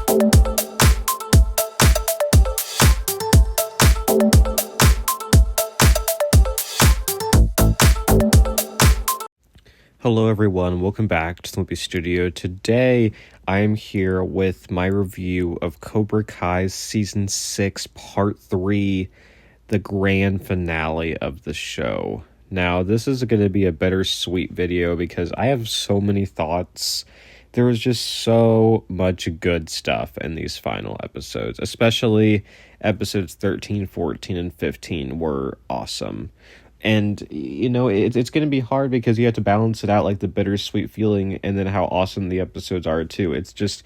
Hello everyone, welcome back to Slippy Studio. Today I am here with my review of Cobra Kai Season 6 Part 3, the grand finale of the show. Now this is going to be a bittersweet video because I have so many thoughts. There was just so much good stuff in these final episodes, especially episodes 13, 14, and 15 were awesome. And, it's going to be hard because you have to balance it out, like the bittersweet feeling and then how awesome the episodes are, too. It's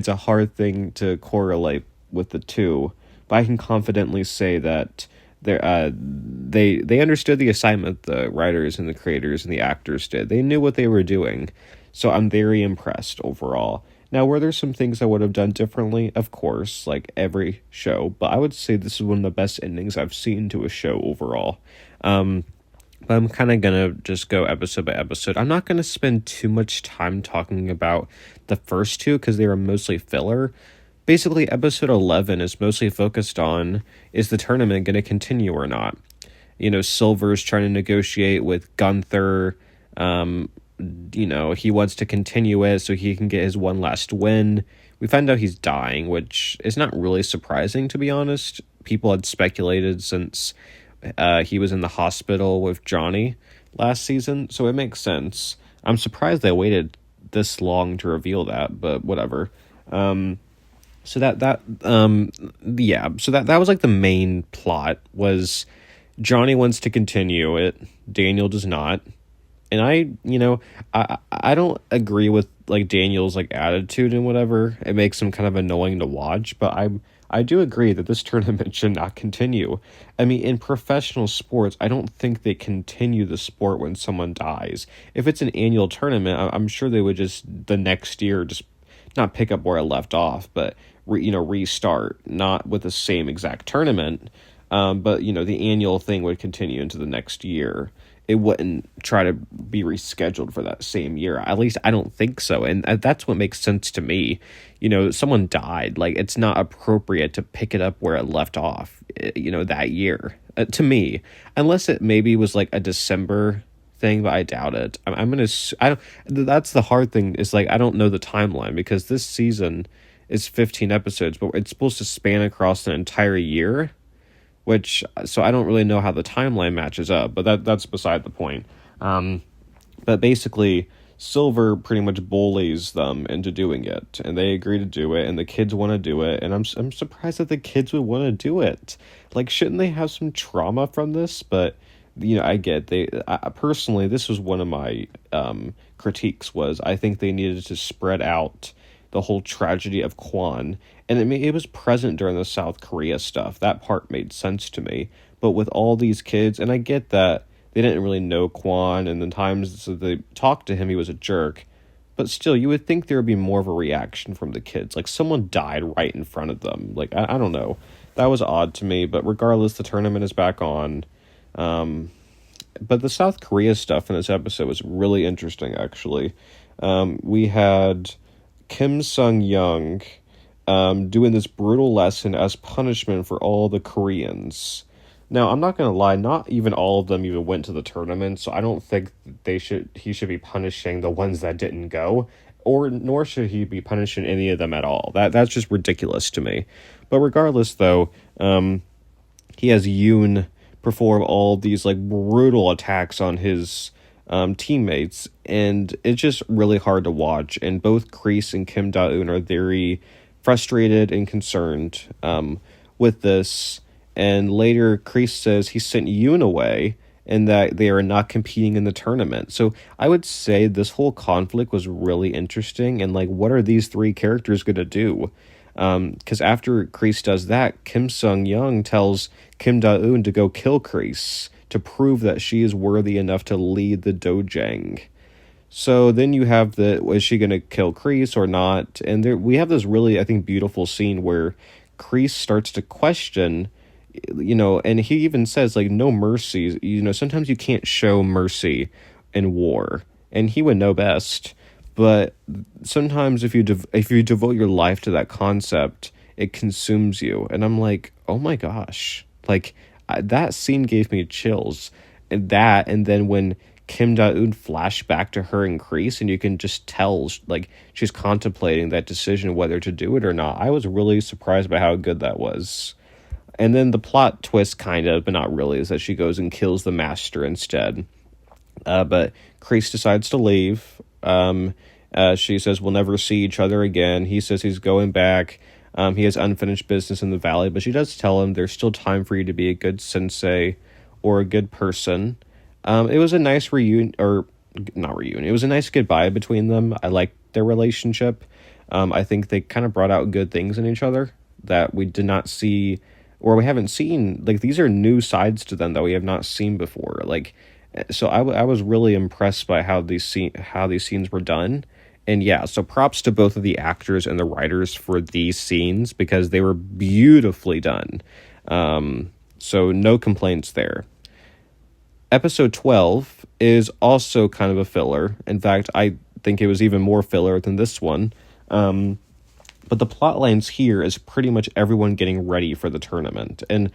a hard thing to correlate with the two. But I can confidently say that they understood the assignment, the writers and the creators and the actors did. They knew what they were doing. So I'm very impressed overall. Now, were there some things I would have done differently? Of course, like every show. But I would say this is one of the best endings I've seen to a show overall. But I'm kind of going to just go episode by episode. I'm not going to spend too much time talking about the first two because they are mostly filler. Basically, episode 11 is mostly focused on, is the tournament going to continue or not? Silver's trying to negotiate with Gunther. He wants to continue it so he can get his one last win. We find out he's dying, which is not really surprising, to be honest. People had speculated since he was in the hospital with Johnny last season, so it makes sense. I'm surprised they waited this long to reveal that, but whatever. So that was like the main plot was Johnny wants to continue it, Daniel does not. And I don't agree with like Daniel's like attitude and whatever. It makes him kind of annoying to watch, but I do agree that this tournament should not continue. I mean, in professional sports, I don't think they continue the sport when someone dies. If it's an annual tournament, I'm sure they would just the next year just not pick up where I left off, but restart, not with the same exact tournament. But the annual thing would continue into the next year. It wouldn't try to be rescheduled for that same year. At least I don't think so. And that's what makes sense to me. Someone died. Like, it's not appropriate to pick it up where it left off, that year. To me. Unless it maybe was like a December thing, but I doubt it. That's the hard thing is like, I don't know the timeline because this season is 15 episodes, but it's supposed to span across an entire year. So I don't really know how the timeline matches up, but that's beside the point. But basically, Silver pretty much bullies them into doing it, and they agree to do it, and the kids want to do it, and I'm surprised that the kids would want to do it. Like, shouldn't they have some trauma from this? But I get personally, this was one of my critiques. Was I think they needed to spread out the whole tragedy of Kwan. And it was present during the South Korea stuff. That part made sense to me. But with all these kids, and I get that they didn't really know Kwan, and the times that they talked to him, he was a jerk. But still, you would think there would be more of a reaction from the kids. Like, someone died right in front of them. Like, I don't know. That was odd to me. But regardless, the tournament is back on. But the South Korea stuff in this episode was really interesting, actually. We had Kim Sung-young doing this brutal lesson as punishment for all the Koreans. Now, I'm not going to lie, not even all of them even went to the tournament, so I don't think he should be punishing the ones that didn't go, nor should he be punishing any of them at all. That's just ridiculous to me. But regardless, though, he has Yoon perform all these like brutal attacks on his teammates, and it's just really hard to watch. And both Kreese and Kim Da-eun are very frustrated and concerned with this. And later, Kreese says he sent Yoon away and that they are not competing in the tournament. So I would say this whole conflict was really interesting. And like, what are these three characters going to do? Because after Kreese does that, Kim Sung-young tells Kim Da-eun to go kill Kreese to prove that she is worthy enough to lead the dojang. So then you have is she going to kill Kreese or not? And we have this really, I think, beautiful scene where Kreese starts to question, and he even says, like, no mercy. Sometimes you can't show mercy in war. And he would know best. But sometimes if you devote your life to that concept, it consumes you. And I'm like, oh my gosh, like that scene gave me chills. And then when Kim Da-eun flashed back to her increase, and you can just tell like she's contemplating that decision whether to do it or not. I was really surprised by how good that was. And then the plot twist, kind of, but not really, is that she goes and kills the master instead. But Kreese decides to leave. She says we'll never see each other again. He says he's going back. He has unfinished business in the valley, but she does tell him there's still time for you to be a good sensei or a good person. It was a nice reunion, or not reunion. It was a nice goodbye between them. I liked their relationship. I think they kind of brought out good things in each other that we did not see, or we haven't seen. Like, these are new sides to them that we have not seen before. Like, so I was really impressed by how these scenes were done. And yeah, so props to both of the actors and the writers for these scenes, because they were beautifully done. So no complaints there. Episode 12 is also kind of a filler. In fact, I think it was even more filler than this one. But the plot lines here is pretty much everyone getting ready for the tournament. And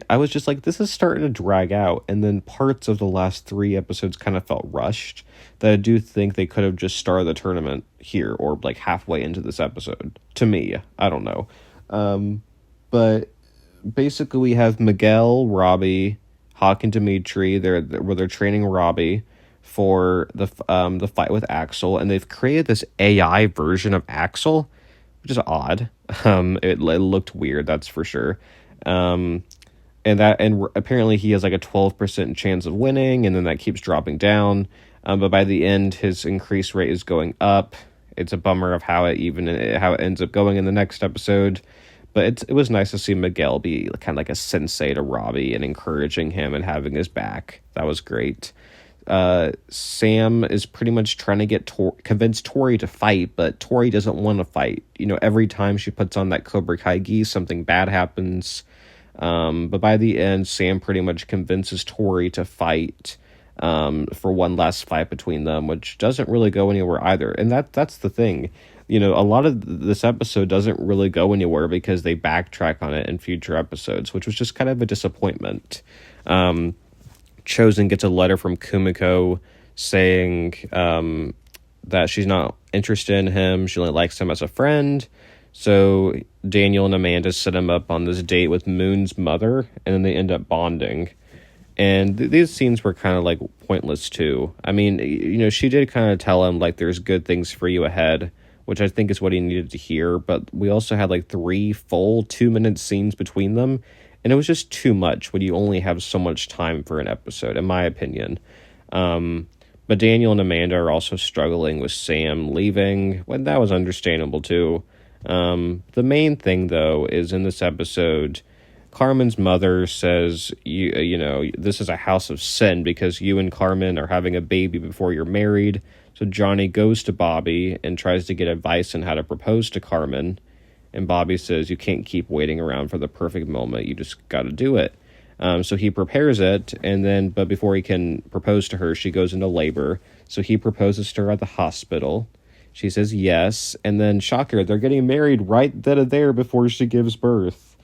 I was just like, this is starting to drag out. And then parts of the last 3 episodes kind of felt rushed, that I do think they could have just started the tournament here, or like halfway into this episode. To me, I don't know. But basically we have Miguel, Robbie, Hawk, and Dimitri. They're training Robbie for the fight with Axel, and they've created this AI version of Axel, which is odd. It looked weird, that's for sure. And apparently he has like a 12% chance of winning, and then that keeps dropping down. But by the end, his increase rate is going up. It's a bummer of how it ends up going in the next episode. But it was nice to see Miguel be kind of like a sensei to Robbie and encouraging him and having his back. That was great. Sam is pretty much trying to convince Tori to fight, but Tori doesn't want to fight. You know, every time she puts on that Cobra Kai gi, something bad happens. But by the end, Sam pretty much convinces Tori to fight for one last fight between them, which doesn't really go anywhere either. And that's the thing. You know, a lot of this episode doesn't really go anywhere because they backtrack on it in future episodes, which was just kind of a disappointment. Chosen gets a letter from Kumiko saying that she's not interested in him. She only likes him as a friend. So Daniel and Amanda set him up on this date with Moon's mother, and then they end up bonding. And these scenes were kind of like pointless too. I mean, you know, she did kind of tell him like there's good things for you ahead, which I think is what he needed to hear. But we also had like 3 full 2-minute scenes between them, and it was just too much when you only have so much time for an episode, in my opinion. But Daniel and Amanda are also struggling with Sam leaving. Well, that was understandable too. The main thing, though, is in this episode, Carmen's mother says, you know, this is a house of sin because you and Carmen are having a baby before you're married. So Johnny goes to Bobby and tries to get advice on how to propose to Carmen. And Bobby says, you can't keep waiting around for the perfect moment. You just got to do it. So he prepares it, but before he can propose to her, she goes into labor. So he proposes to her at the hospital. She says yes, and then shocker, they're getting married right then and there before she gives birth.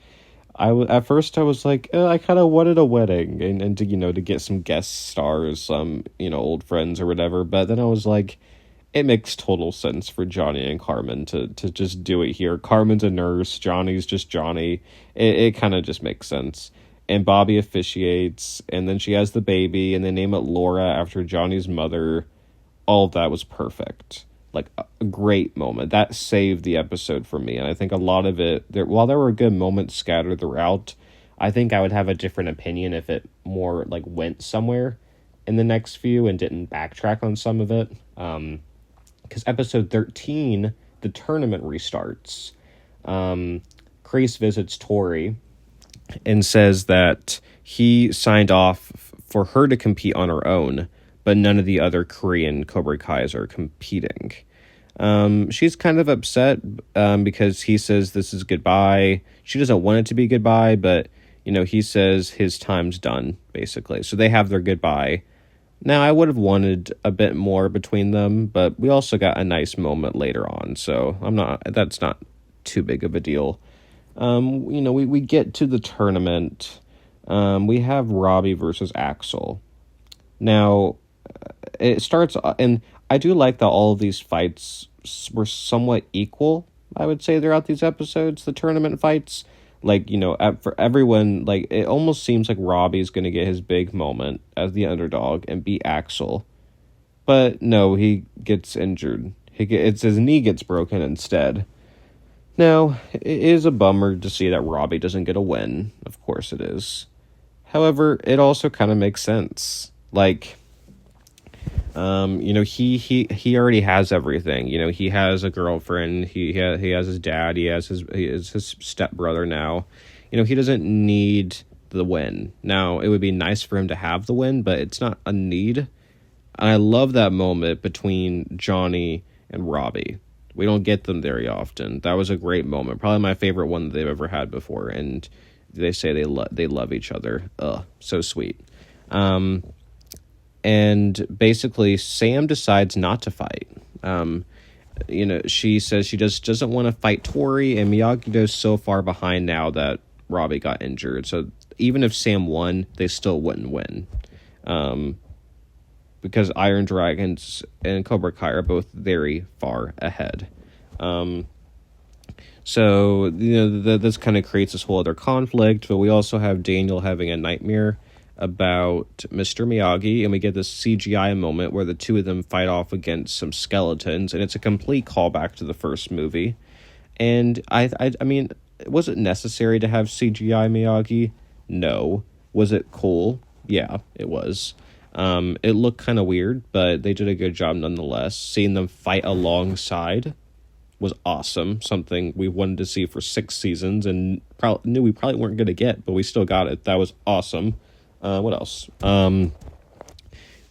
At first I was like, I kind of wanted a wedding and to, you know, to get some guest stars, some, you know, old friends or whatever. But then I was like, it makes total sense for Johnny and Carmen to just do it here. Carmen's a nurse, Johnny's just Johnny. It kind of just makes sense. And Bobby officiates, and then she has the baby, and they name it Laura after Johnny's mother. All of that was perfect. Like, a great moment. That saved the episode for me. And I think a lot of it, while there were good moments scattered throughout, I think I would have a different opinion if it more, like, went somewhere in the next few and didn't backtrack on some of it. Because episode 13, the tournament restarts. Kreese visits Tori and says that he signed off for her to compete on her own, but none of the other Korean Cobra Kais are competing. She's kind of upset because he says this is goodbye. She doesn't want it to be goodbye, but, you know, he says his time's done, basically. So they have their goodbye. Now, I would have wanted a bit more between them, but we also got a nice moment later on, so that's not too big of a deal. We get to the tournament. We have Robbie versus Axel. Now, it starts, and I do like that all of these fights were somewhat equal, I would say, throughout these episodes, the tournament fights. Like, for everyone, like, it almost seems like Robbie's going to get his big moment as the underdog and beat Axel. But no, he gets injured. It's his knee gets broken instead. Now, it is a bummer to see that Robbie doesn't get a win. Of course it is. However, it also kind of makes sense. Like, he already has everything. He has a girlfriend. He has his dad. He has his stepbrother now. He doesn't need the win. Now, it would be nice for him to have the win, but it's not a need. And I love that moment between Johnny and Robbie. We don't get them very often. That was a great moment. Probably my favorite one that they've ever had before. And they say they love each other. Ugh, so sweet. And basically, Sam decides not to fight. She says she just doesn't want to fight Tori, and Miyagi-Do's so far behind now that Robbie got injured. So even if Sam won, they still wouldn't win. Because Iron Dragons and Cobra Kai are both very far ahead. So, this kind of creates this whole other conflict, but we also have Daniel having a nightmare about Mr. Miyagi, and we get this CGI moment where the two of them fight off against some skeletons, and it's a complete callback to the first movie. And I mean, was it necessary to have CGI Miyagi? No. Was it cool? Yeah, it was. It looked kind of weird, but they did a good job nonetheless. Seeing them fight alongside was awesome. Something we wanted to see for 6 seasons and knew we probably weren't going to get, but we still got it. That was awesome. What else?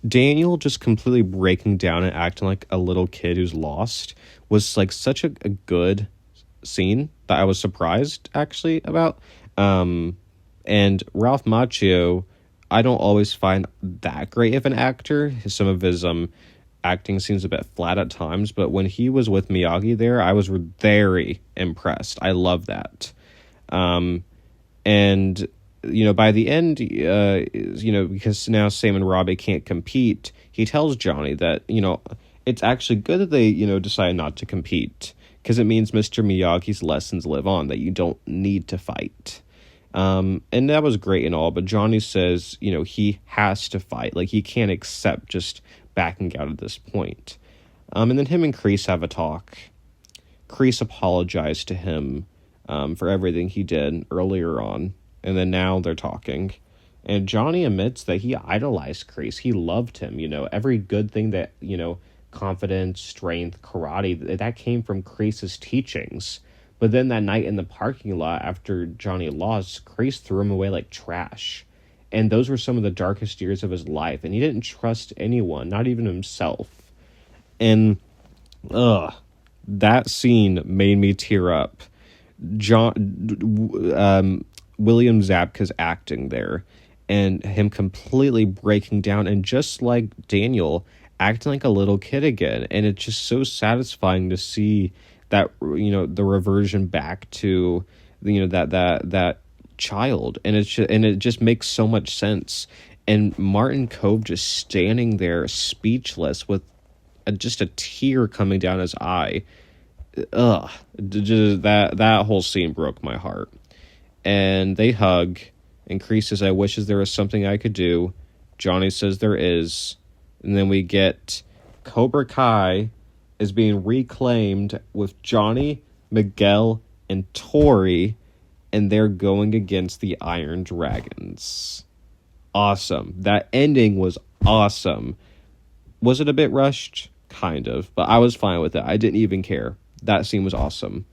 Daniel just completely breaking down and acting like a little kid who's lost was like such a good scene that I was surprised actually about. And Ralph Macchio, I don't always find that great of an actor. Some of his acting seems a bit flat at times, but when he was with Miyagi there, I was very impressed. I love that. And by the end, because now Sam and Robbie can't compete, he tells Johnny that, it's actually good that they, decide not to compete, because it means Mr. Miyagi's lessons live on, that you don't need to fight. And that was great and all, but Johnny says, he has to fight. Like, he can't accept just backing out at this point. And then him and Kreese have a talk. Kreese apologized to him for everything he did earlier on, and then now they're talking. And Johnny admits that he idolized Kreese. He loved him, every good thing that, confidence, strength, karate, that came from Kreese's teachings. But then that night in the parking lot after Johnny lost, Kreese threw him away like trash. And those were some of the darkest years of his life. And he didn't trust anyone, not even himself. And, that scene made me tear up. William Zabka's acting there. And him completely breaking down. And just like Daniel, acting like a little kid again. And it's just so satisfying to see that, the reversion back to, that child. And it just makes so much sense. And Martin Kove just standing there speechless with just a tear coming down his eye. That whole scene broke my heart. And they hug, and Kreese says, "I wish there was something I could do." Johnny says there is. And then we get Cobra Kai is being reclaimed with Johnny, Miguel, and Tori, and they're going against the Iron Dragons. Awesome. That ending was awesome. Was it a bit rushed? Kind of, but I was fine with it. I didn't even care. That scene was awesome.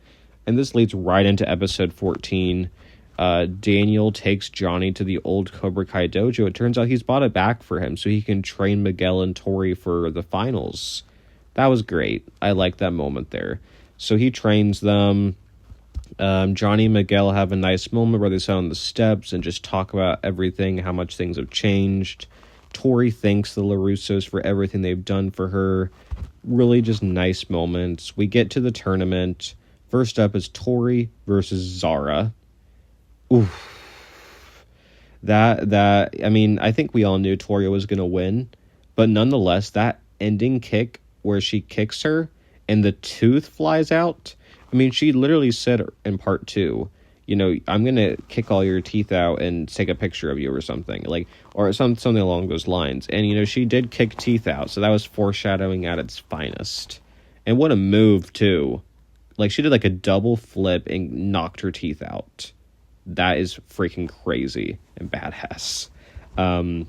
And this leads right into episode 14. Daniel takes Johnny to the old Cobra Kai dojo. It turns out he's bought it back for him so he can train Miguel and Tori for the finals. That was great. I liked that moment there. So he trains them. Johnny and Miguel have a nice moment where they sit on the steps and just talk about everything, how much things have changed. Tori thanks the LaRussos for everything they've done for her. Really just nice moments. We get to the tournament. First up is Tori versus Zara. Oof. I mean, I think we all knew Tori was going to win, but nonetheless, that ending kick where she kicks her and the tooth flies out. I mean, she literally said in part 2, you know, I'm going to kick all your teeth out and take a picture of you or something, like, or something along those lines. And, you know, she did kick teeth out. So that was foreshadowing at its finest. And what a move too. Like, she did like a double flip and knocked her teeth out. That is freaking crazy and badass. And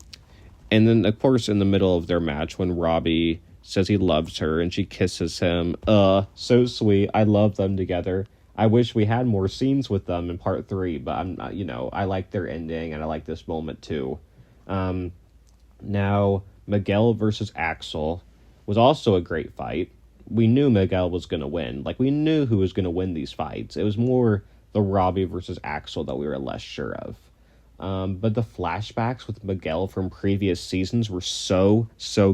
then, of course, in the middle of their match, when Robbie says he loves her and she kisses him, so sweet. I love them together. I wish we had more scenes with them in part 3, but I'm not, you know, I like their ending and I like this moment too. Now, Miguel versus Axel was also a great fight. We knew Miguel was going to win. Like, we knew who was going to win these fights. It was more the Robbie versus Axel that we were less sure of. But the flashbacks with Miguel from previous seasons were so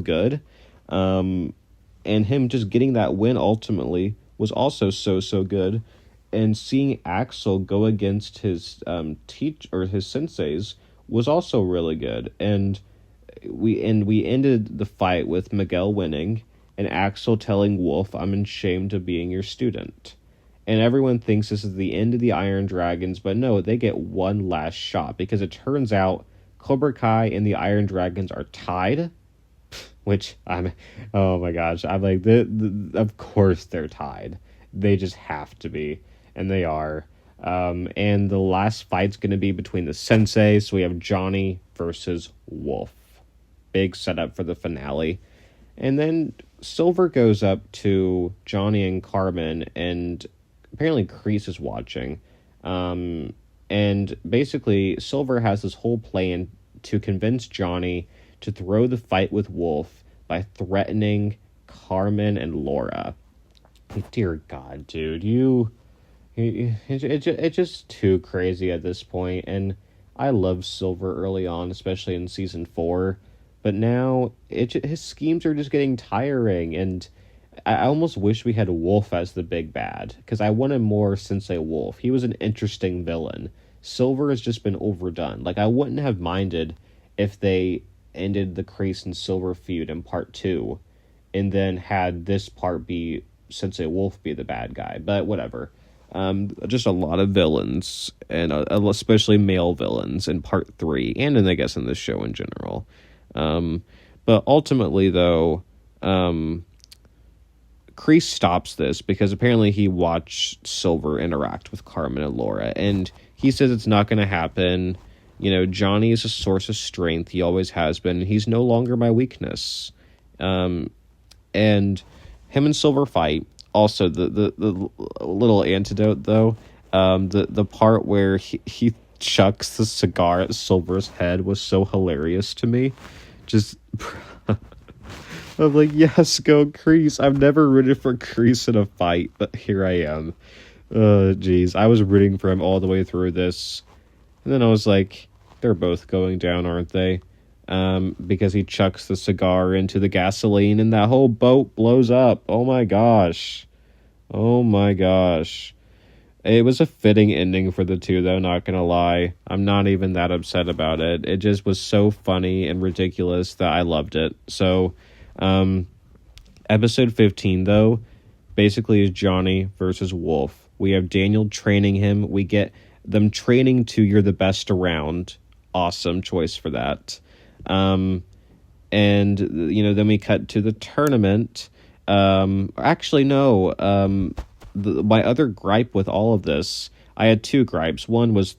good. And him just getting that win ultimately was also so good. And seeing Axel go against his his senseis was also really good. And we ended the fight with Miguel winning and Axel telling Wolf, "I'm ashamed of being your student." And everyone thinks this is the end of the Iron Dragons, but no, they get one last shot because it turns out Cobra Kai and the Iron Dragons are tied, which oh my gosh, I'm like, of course they're tied. They just have to be, and they are. And the last fight's going to be between the senseis, so we have Johnny versus Wolf. Big setup for the finale. And then Silver goes up to Johnny and Carmen, and apparently Kreese is watching. And basically, Silver has this whole plan to convince Johnny to throw the fight with Wolf by threatening Carmen and Laura. Dear God, dude, it's just too crazy at this point. And I loved Silver early on, especially in season 4. But now, his schemes are just getting tiring, and I almost wish we had Wolf as the big bad, because I wanted more Sensei Wolf. He was an interesting villain. Silver has just been overdone. Like, I wouldn't have minded if they ended the Kreese and Silver feud in part 2, and then had this part be Sensei Wolf be the bad guy, but whatever. Just a lot of villains, and especially male villains in part 3, and I guess in this show in general. But ultimately, though, Kreese stops this because apparently he watched Silver interact with Carmen and Laura, and he says it's not going to happen. You know, Johnny is a source of strength. He always has been. He's no longer my weakness. And him and Silver fight. Also, the little antidote, though, the part where he chucks the cigar at Silver's head was so hilarious to me. Just, I'm like, yes, go Kreese. I've never rooted for Kreese in a fight, but here I am. Geez, I was rooting for him all the way through this. And then I was like, they're both going down, aren't they? Because he chucks the cigar into the gasoline and that whole boat blows up. Oh my gosh. It was a fitting ending for the two, though, not gonna lie. I'm not even that upset about it. It just was so funny and ridiculous that I loved it. So, episode 15, though, basically is Johnny versus Wolf. We have Daniel training him. We get them training to "you're the best around." Awesome choice for that. And, you know, then we cut to the tournament. Actually, no. My other gripe with all of this, I had two gripes. One was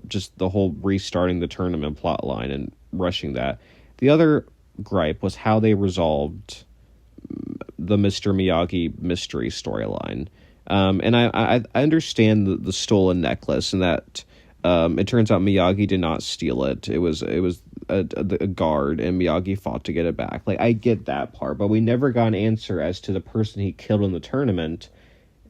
just the whole restarting the tournament plot line and rushing that. The other gripe was how they resolved the Mr. Miyagi mystery storyline. And I understand the stolen necklace, and that it turns out Miyagi did not steal it. It was a guard, and Miyagi fought to get it back. Like, I get that part, but we never got an answer as to the person he killed in the tournament.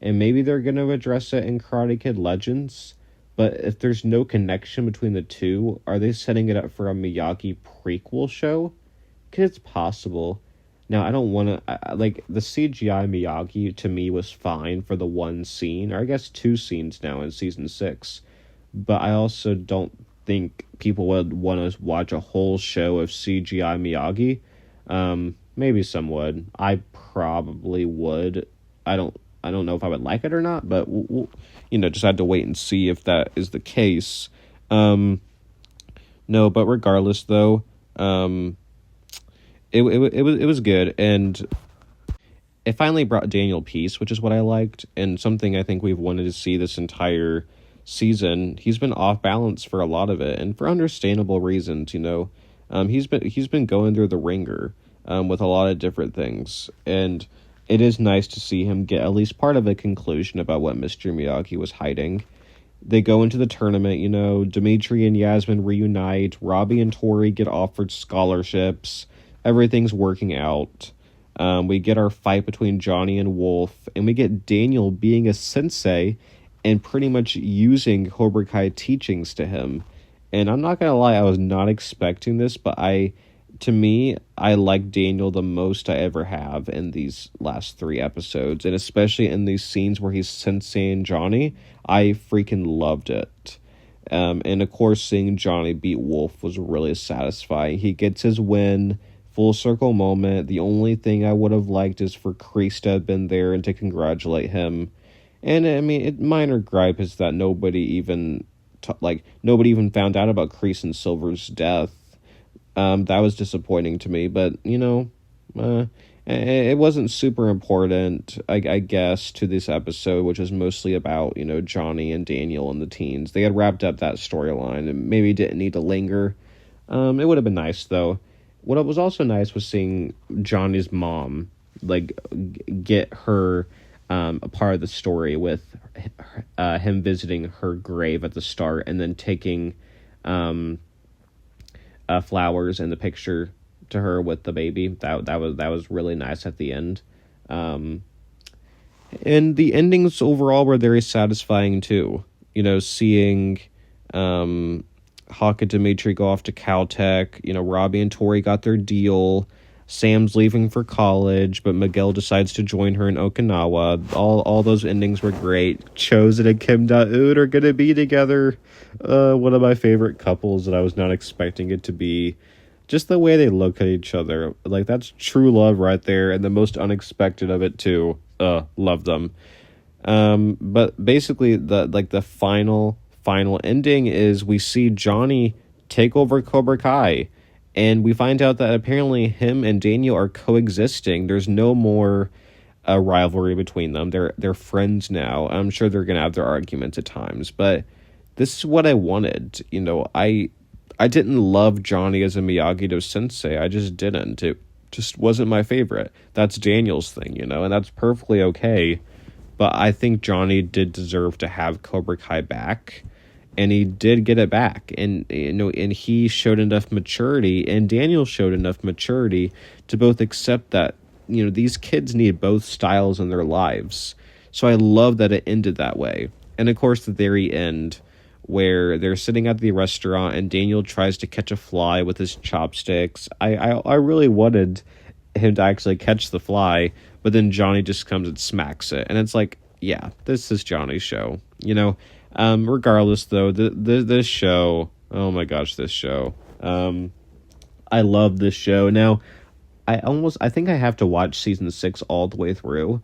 And maybe they're going to address it in Karate Kid Legends. But if there's no connection between the two, are they setting it up for a Miyagi prequel show? Cause it's possible. Now I don't want to like the CGI Miyagi to me was fine for the one scene, or I guess two scenes now in season 6. But I also don't think people would want to watch a whole show of CGI Miyagi. Maybe some would. I probably would. I don't. I don't know if I would like it or not, but just had to wait and see if that is the case. No, but regardless, though, it was good, and it finally brought Daniel peace, which is what I liked, and something I think we've wanted to see this entire season. He's been off balance for a lot of it, and for understandable reasons. He's been going through the ringer with a lot of different things, and it is nice to see him get at least part of a conclusion about what Mr. Miyagi was hiding. They go into the tournament, Dimitri and Yasmin reunite, Robbie and Tori get offered scholarships, everything's working out. We get our fight between Johnny and Wolf, and we get Daniel being a sensei and pretty much using Cobra Kai teachings to him. And I'm not gonna lie, I was not expecting this, but to me, I like Daniel the most I ever have in these last 3 episodes, and especially in these scenes where he's senseiing Johnny. I freaking loved it. And of course, seeing Johnny beat Wolf was really satisfying. He gets his win, full circle moment. The only thing I would have liked is for Kreese to have been there and to congratulate him. And I mean, minor gripe is that nobody even found out about Kreese and Silver's death. That was disappointing to me, but it wasn't super important, I guess, to this episode, which was mostly about Johnny and Daniel and the teens. They had wrapped up that storyline and maybe didn't need to linger. It would have been nice though. What was also nice was seeing Johnny's mom get her a part of the story with him visiting her grave at the start and then taking flowers in the picture to her with the baby. That was really nice at the end. And the endings overall were very satisfying too. Seeing Hawk and Dimitri go off to Caltech. Robbie and Tori got their deal. Sam's leaving for college, but Miguel decides to join her in Okinawa. All those endings were great. Chosen and Kim Da-eun are going to be together. One of my favorite couples that I was not expecting it to be. Just the way they look at each other. That's true love right there, and the most unexpected of it, too. Love them. But basically, the final ending is we see Johnny take over Cobra Kai. And we find out that apparently him and Daniel are coexisting. There's no more rivalry between them. They're friends now. I'm sure they're gonna have their arguments at times, but this is what I wanted. I didn't love Johnny as a Miyagi-Do sensei. I just didn't. It just wasn't my favorite. That's Daniel's thing, and that's perfectly okay. But I think Johnny did deserve to have Cobra Kai back. And he did get it back, and and he showed enough maturity, and Daniel showed enough maturity to both accept that these kids need both styles in their lives. So I love that it ended that way. And of course, the very end, where they're sitting at the restaurant, and Daniel tries to catch a fly with his chopsticks. I really wanted him to actually catch the fly, but then Johnny just comes and smacks it, and it's like, yeah, this is Johnny's show, Regardless, though, this show, oh my gosh, this show, I love this show. Now, I think I have to watch season 6 all the way through,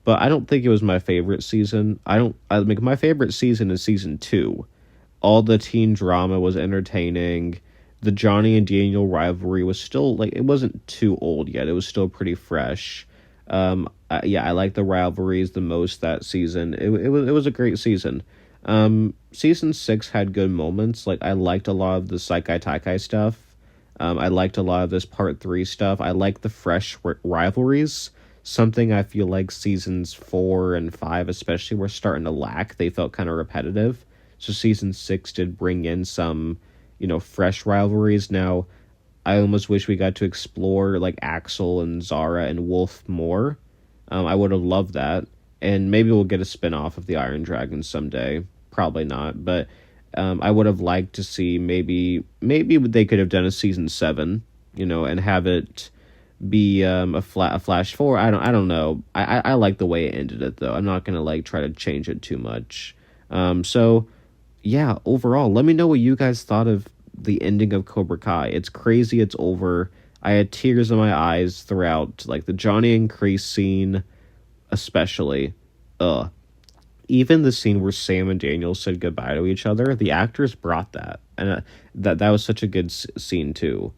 but I don't think it was my favorite season. My favorite season is season 2. All the teen drama was entertaining. The Johnny and Daniel rivalry was still, it wasn't too old yet. It was still pretty fresh. I like the rivalries the most that season. It was a great season. Season 6 had good moments. I liked a lot of the Saikai Taikai stuff. I liked a lot of this part 3 stuff. I like the fresh rivalries. Something I feel like seasons 4 and 5 especially were starting to lack. They felt kind of repetitive. So season 6 did bring in some, fresh rivalries. Now, I almost wish we got to explore Axel and Zara and Wolf more. I would have loved that. And maybe we'll get a spinoff of the Iron Dragon someday. Probably not, but I would have liked to see maybe they could have done a season 7 and have it be a flash forward. I don't know. I like the way it ended it though. I'm not gonna like try to change it too much. So yeah, overall, let me know what you guys thought of the ending of Cobra Kai. It's crazy. It's over. I had tears in my eyes throughout, like the Johnny and Chris scene, especially. Ugh. Even the scene where Sam and Daniel said goodbye to each other, the actors brought that, and that was such a good scene too.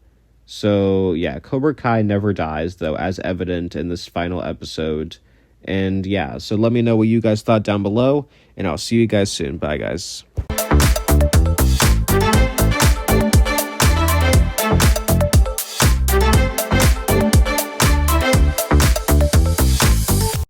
So yeah, Cobra Kai never dies though, as evident in this final episode. And yeah, so let me know what you guys thought down below, and I'll see you guys soon. Bye, guys.